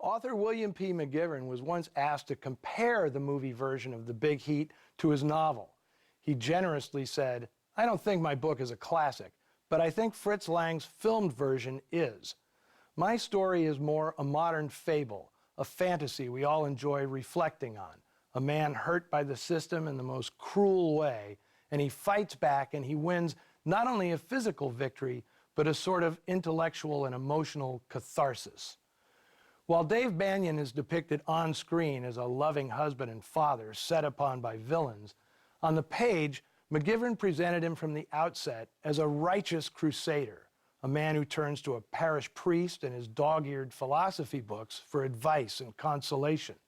Author William P. McGivern was once asked to compare the movie version of The Big Heat to his novel. He generously said, "I don't think my book is a classic, but I think Fritz Lang's filmed version is. My story is more a modern fable, a fantasy we all enjoy reflecting on. A man hurt by the system in the most cruel way, and he fights back and he wins not only a physical victory, but a sort of intellectual and emotional catharsis." While Dave Banyan is depicted on screen as a loving husband and father set upon by villains, on the page, McGivern presented him from the outset as a righteous crusader, a man who turns to a parish priest and his dog-eared philosophy books for advice and consolation.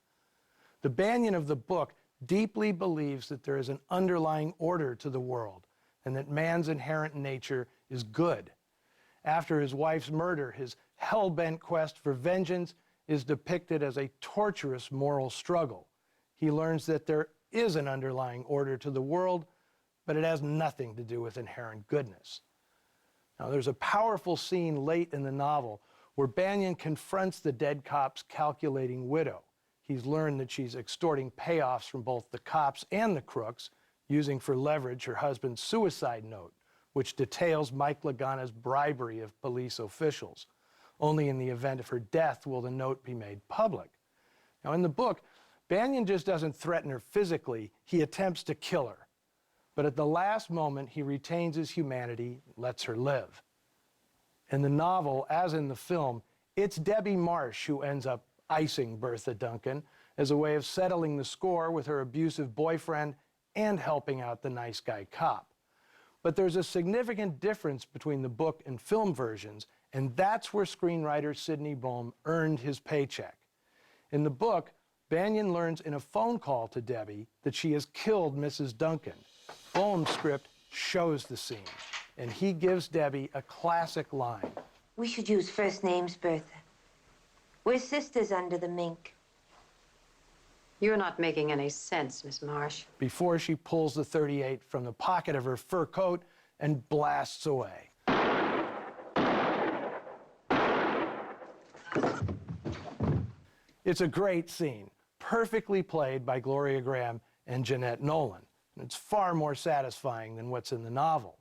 The Banyan of the book deeply believes that there is an underlying order to the world and that man's inherent nature is good. After his wife's murder, his hell-bent quest for vengeance is depicted as a torturous moral struggle. He learns that there is an underlying order to the world, but it has nothing to do with inherent goodness. Now, there's a powerful scene late in the novel where Banyan confronts the dead cop's calculating widow. He's learned that she's extorting payoffs from both the cops and the crooks, using for leverage her husband's suicide note, which details Mike Lagana's bribery of police officials. Only in the event of her death will the note be made public. Now, in the book, Banyan just doesn't threaten her physically, he attempts to kill her. But at the last moment, he retains his humanity, lets her live. In the novel, as in the film, it's Debbie Marsh who ends up icing Bertha Duncan as a way of settling the score with her abusive boyfriend and helping out the nice guy cop. But there's a significant difference between the book and film versions, and that's where screenwriter Sidney Boehm earned his paycheck. In the book, Banyan learns in a phone call to Debbie that she has killed Mrs. Duncan. Boehm's script shows the scene, and he gives Debbie a classic line. "We should use first names, Bertha. We're sisters under the mink." You're not making any sense, Miss Marsh. Before she pulls the .38 from the pocket of her fur coat and blasts away. It's a great scene, perfectly played by Gloria Graham and Jeanette Nolan. And it's far more satisfying than what's in the novel.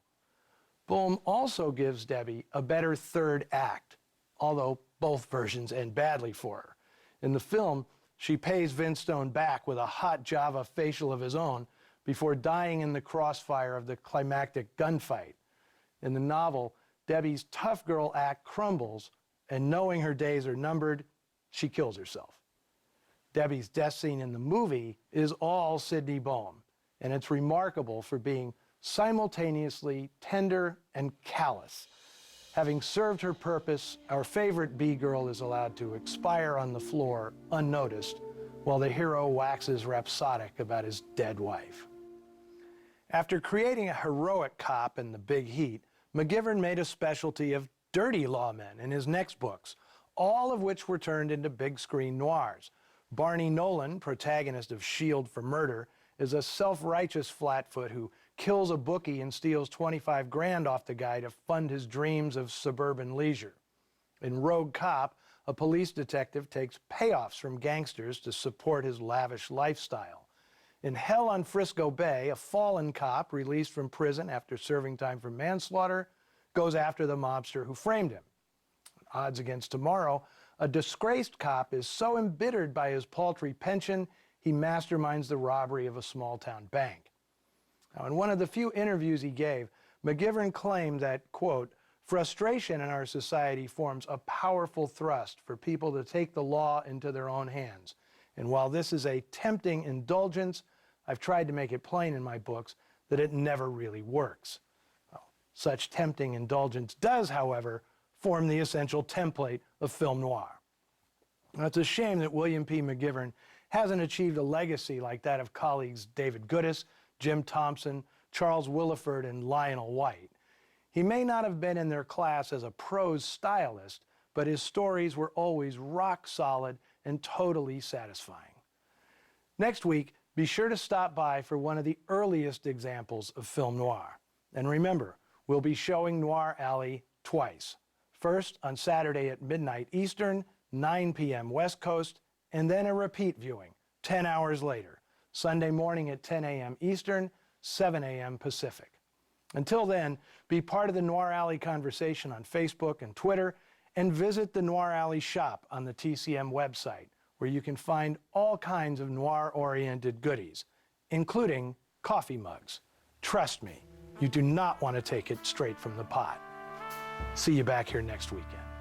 Boehm also gives Debbie a better third act, although both versions end badly for her. In the film, she pays Vince Stone back with a hot Java facial of his own before dying in the crossfire of the climactic gunfight. In the novel, Debbie's tough girl act crumbles, and knowing her days are numbered, she kills herself. Debbie's death scene in the movie is all Sidney Boehm, and it's remarkable for being simultaneously tender and callous. Having served her purpose, our favorite B-girl is allowed to expire on the floor unnoticed, while the hero waxes rhapsodic about his dead wife. After creating a heroic cop in The Big Heat, McGivern made a specialty of dirty lawmen in his next books, all of which were turned into big screen noirs. Barney Nolan, protagonist of Shield for Murder, is a self-righteous flatfoot who kills a bookie and steals 25 grand off the guy to fund his dreams of suburban leisure. In Rogue Cop, a police detective takes payoffs from gangsters to support his lavish lifestyle. In Hell on Frisco Bay, a fallen cop released from prison after serving time for manslaughter goes after the mobster who framed him. Odds against tomorrow, a disgraced cop is so embittered by his paltry pension, he masterminds the robbery of a small-town bank. Now, in one of the few interviews he gave, McGivern claimed that, quote, "Frustration in our society forms a powerful thrust for people to take the law into their own hands. And while this is a tempting indulgence, I've tried to make it plain in my books that it never really works." Well, such tempting indulgence does, however, form the essential template of film noir. Now, it's a shame that William P. McGivern hasn't achieved a legacy like that of colleagues David Goodis, Jim Thompson, Charles Willeford, and Lionel White. He may not have been in their class as a prose stylist, but his stories were always rock solid and totally satisfying. Next week, be sure to stop by for one of the earliest examples of film noir. And remember, we'll be showing Noir Alley twice. First on Saturday at midnight Eastern, 9 p.m. West Coast, and then a repeat viewing 10 hours later, Sunday morning at 10 a.m. Eastern, 7 a.m. Pacific. Until then, be part of the Noir Alley conversation on Facebook and Twitter, and visit the Noir Alley shop on the TCM website, where you can find all kinds of noir-oriented goodies, including coffee mugs. Trust me, you do not want to take it straight from the pot. See you back here next weekend.